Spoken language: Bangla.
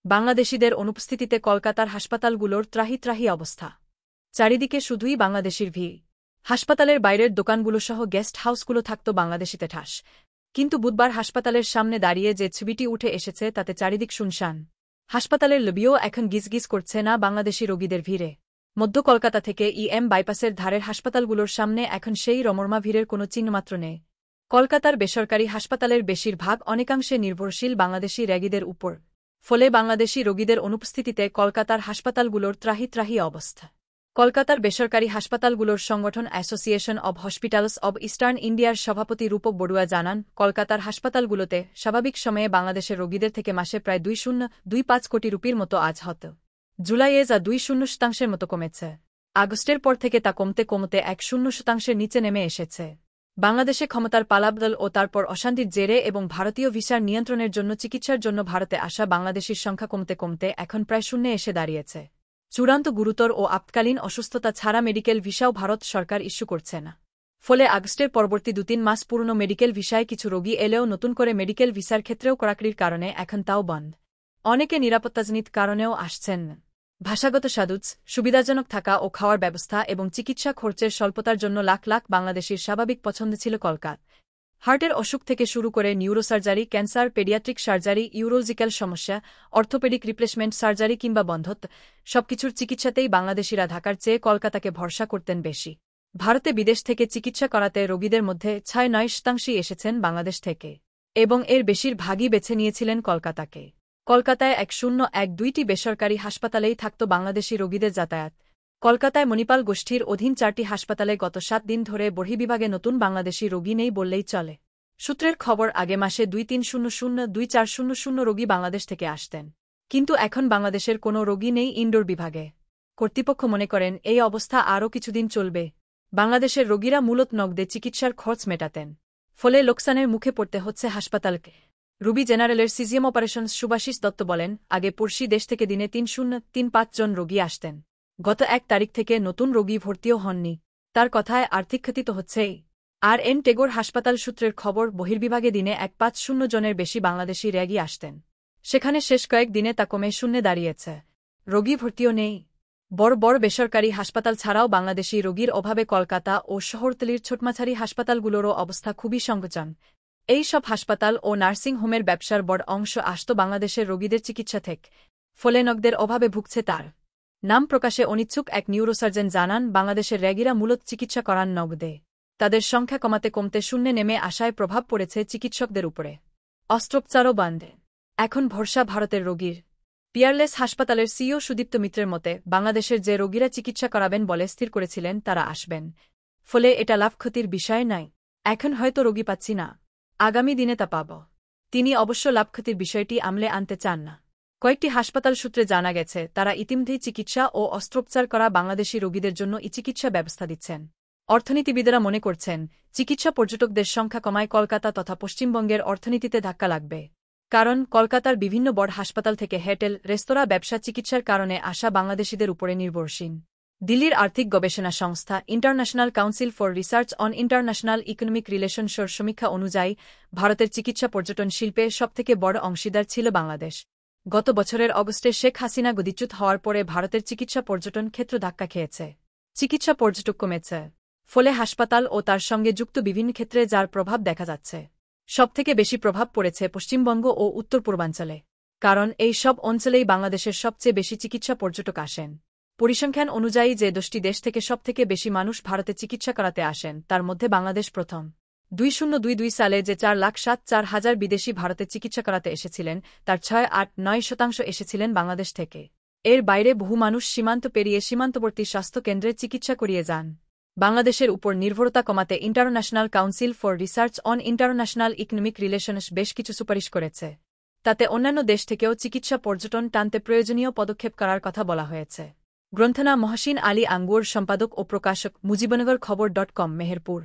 বাংলাদেশিদের অনুপস্থিতিতে কলকাতার হাসপাতালগুলোর ত্রাহি ত্রাহি অবস্থা। চারিদিকে শুধুই বাংলাদেশির ভিড়। হাসপাতালের বাইরের দোকানগুলোসহ গেস্ট হাউসগুলো থাকত বাংলাদেশিতে ঠাস। কিন্তু বুধবার হাসপাতালের সামনে দাঁড়িয়ে যে ছবিটি উঠে এসেছে তাতে চারিদিক শুনশান। হাসপাতালের লবিও এখন গিজগিজ করছে না বাংলাদেশি রোগীদের ভিড়ে। মধ্য কলকাতা থেকে বাইপাসের ধারের হাসপাতালগুলোর সামনে এখন সেই রমরমা ভিড়ের কোনো চিহ্নমাত্র নেই। কলকাতার বেসরকারি হাসপাতালের বেশিরভাগ অনেকাংশে নির্ভরশীল বাংলাদেশি রোগীদের উপর। ফলে বাংলাদেশি রোগীদের অনুপস্থিতিতে কলকাতার হাসপাতালগুলোর ত্রাহি ত্রাহি অবস্থা। কলকাতার বেসরকারি হাসপাতালগুলোর সংগঠন association of hospitals of eastern ইন্ডিয়ার সভাপতি রূপক বড়ুয়া জানান, কলকাতার হাসপাতালগুলোতে স্বাভাবিক সময়ে বাংলাদেশের রোগীদের থেকে মাসে প্রায় 2.25 কোটি রুপির মতো আজ হতো। জুলাইয়ে যা 2.0% মতো কমেছে। আগস্টের পর থেকে তা কমতে কমতে 1.0% নিচে নেমে এসেছে। বাংলাদেশে ক্ষমতার পালাবদল ও তারপর অশান্তির জেরে এবং ভারতীয় ভিসার নিয়ন্ত্রণের জন্য চিকিৎসার জন্য ভারতে আসা বাংলাদেশির সংখ্যা কমতে কমতে এখন প্রায় শূন্যে এসে দাঁড়িয়েছে। চূড়ান্ত গুরুতর ও আপৎকালীন অসুস্থতা ছাড়া মেডিকেল ভিসাও ভারত সরকার ইস্যু করছে না। ফলে আগস্টের পরবর্তী 2-3 মাস পুরনো মেডিকেল ভিসায় কিছু রোগী এলেও নতুন করে মেডিকেল ভিসার ক্ষেত্রেও কড়াকড়ির কারণে এখন তাও বন্ধ। অনেকে নিরাপত্তাজনিত কারণেও আসছেন না। ভাষাগত সাদুচ, সুবিধাজনক থাকা ও খাওয়ার ব্যবস্থা এবং চিকিৎসা খরচের স্বল্পতার জন্য লাখ লাখ বাংলাদেশির স্বাভাবিক পছন্দ ছিল কলকাতা। হার্টের অসুখ থেকে শুরু করে neurosurgery, cancer, paediatric surgery, urological সমস্যা, অর্থোপেডিক রিপ্লেসমেন্ট সার্জারি কিংবা বন্ধত্ব, সবকিছুর চিকিৎসাতেই বাংলাদেশিরা ঢাকার চেয়ে কলকাতাকে ভরসা করতেন বেশি। ভারতে বিদেশ থেকে চিকিৎসা করাতে রোগীদের মধ্যে 6-9% এসেছেন বাংলাদেশ থেকে, এবং এর বেশিরভাগই বেছে নিয়েছিলেন কলকাতাকে। কলকাতায় 101-2টি বেসরকারি হাসপাতালেই থাকত বাংলাদেশি রোগীদের যাতায়াত। কলকাতায় মণিপাল গোষ্ঠীর অধীন 4টি হাসপাতালে গত 7 দিন ধরে বহির্বিভাগে নতুন বাংলাদেশি রোগী নেই বললেই চলে। সূত্রের খবর, আগে মাসে 2-300-2-400 রোগী বাংলাদেশ থেকে আসতেন, কিন্তু এখন বাংলাদেশের কোনো রোগী নেই ইনডোর বিভাগে। কর্তৃপক্ষ মনে করেন এই অবস্থা আরও কিছুদিন চলবে। বাংলাদেশের রোগীরা মূলত নগদে চিকিৎসার খরচ মেটাতেন, ফলে লোকসানের মুখে পড়তে হচ্ছে হাসপাতালকে। রুবি জেনারেলের সিজিএম অপারেশনস সুভাষিস দত্ত বলেন, আগে পড়শি দেশ থেকে দিনে 3-0-3-5 জন রোগী আসতেন। গত 1 তারিখ থেকে নতুন রোগী ভর্তিও হননি। তার কথায় আর্থিক ক্ষতি তো হচ্ছেই। আর টেগোর হাসপাতাল সূত্রের খবর, বহির্বিভাগে দিনে 150 জনের বেশি বাংলাদেশি রোগী আসতেন। সেখানে শেষ কয়েক দিনে তা কমে শূন্যে দাঁড়িয়েছে। রোগী ভর্তিও নেই। বড় বড় বেসরকারি হাসপাতাল ছাড়াও বাংলাদেশি রোগীর অভাবে কলকাতা ও শহরতলির ছোটমাঝারি হাসপাতালগুলোরও অবস্থা খুবই সংকোচন। এই সব হাসপাতাল ও নার্সিং হোমের ব্যবসার বড় অংশ আসত বাংলাদেশের রোগীদের চিকিৎসা থেকে। ফলে নগদের অভাবে ভুগছে তার। নাম প্রকাশে অনিচ্ছুক এক নিউরোসার্জন জানান, বাংলাদেশের রোগীরা মূলত চিকিৎসা করান নগদে। তাদের সংখ্যা কমাতে কমতে শূন্যে নেমে আসায় প্রভাব পড়েছে চিকিৎসকদের উপরে। অস্ত্রোপচারও বন্ধ। এখন ভরসা ভারতের রোগীর। পিয়ারলেস হাসপাতালের সিইও সুদীপ্ত মিত্রের মতে, বাংলাদেশের যে রোগীরা চিকিৎসা করাবেন বলে স্থির করেছিলেন তারা আসবেন। ফলে এটা লাভ ক্ষতির বিষয় নয়। এখন হয়তো রোগী পাচ্ছি না, আগামী দিনে তা পাব। তিনি অবশ্য লাভক্ষতির বিষয়টি আমলে আনতে চান না। কয়েকটি হাসপাতাল সূত্রে জানা গেছে, তারা ইতিমধ্যেই চিকিৎসা ও অস্ত্রোপচার করা বাংলাদেশি রোগীদের জন্য চিকিৎসা ব্যবস্থা দিচ্ছেন। অর্থনীতিবিদেরা মনে করছেন, চিকিৎসা পর্যটকদের সংখ্যা কমায় কলকাতা তথা পশ্চিমবঙ্গের অর্থনীতিতে ধাক্কা লাগবে। কারণ কলকাতার বিভিন্ন বড় হাসপাতাল থেকে হোটেল, রেস্তোরাঁ ব্যবসা চিকিৎসার কারণে আসা বাংলাদেশিদের উপরে নির্ভরশীল। দিল্লির আর্থিক গবেষণা সংস্থা International Council for Research on International Economic রিলেশনসের সমীক্ষা অনুযায়ী ভারতের চিকিৎসা পর্যটন শিল্পে সবথেকে বড় অংশীদার ছিল বাংলাদেশ। গত বছরের অগস্টে শেখ হাসিনা গদিচ্যুত হওয়ার পরে ভারতের চিকিৎসা পর্যটন ক্ষেত্র ধাক্কা খেয়েছে। চিকিৎসা পর্যটক কমেছে। ফলে হাসপাতাল ও তার সঙ্গে যুক্ত বিভিন্ন ক্ষেত্রে যার প্রভাব দেখা যাচ্ছে। সবথেকে বেশি প্রভাব পড়েছে পশ্চিমবঙ্গ ও উত্তর পূর্বাঞ্চলে। কারণ এই সব অঞ্চলেই বাংলাদেশের সবচেয়ে বেশি চিকিৎসা পর্যটক আসেন। পরিসংখ্যান অনুযায়ী যে 10টি দেশ থেকে সবথেকে বেশি মানুষ ভারতে চিকিৎসা করাতে আসেন, তার মধ্যে বাংলাদেশ প্রথম। 2022 সালে যে 4,74,000 বিদেশি ভারতে চিকিৎসা করাতে এসেছিলেন, তার 6-8-9% এসেছিলেন বাংলাদেশ থেকে। এর বাইরে বহু মানুষ সীমান্ত পেরিয়ে সীমান্তবর্তী স্বাস্থ্য কেন্দ্রে চিকিৎসা করিয়ে যান। বাংলাদেশের উপর নির্ভরতা কমাতে international Council for Research on International economic relations বেশ কিছু সুপারিশ করেছে। তাতে অন্যান্য দেশ থেকেও চিকিৎসা পর্যটন টানতে প্রয়োজনীয় পদক্ষেপ করার কথা বলা হয়েছে। গ্রন্থনা মহসিন আলী আঙ্গুর, সম্পাদক ও প্রকাশক, মুজিবনগর খবর.com, মেহেরপুর।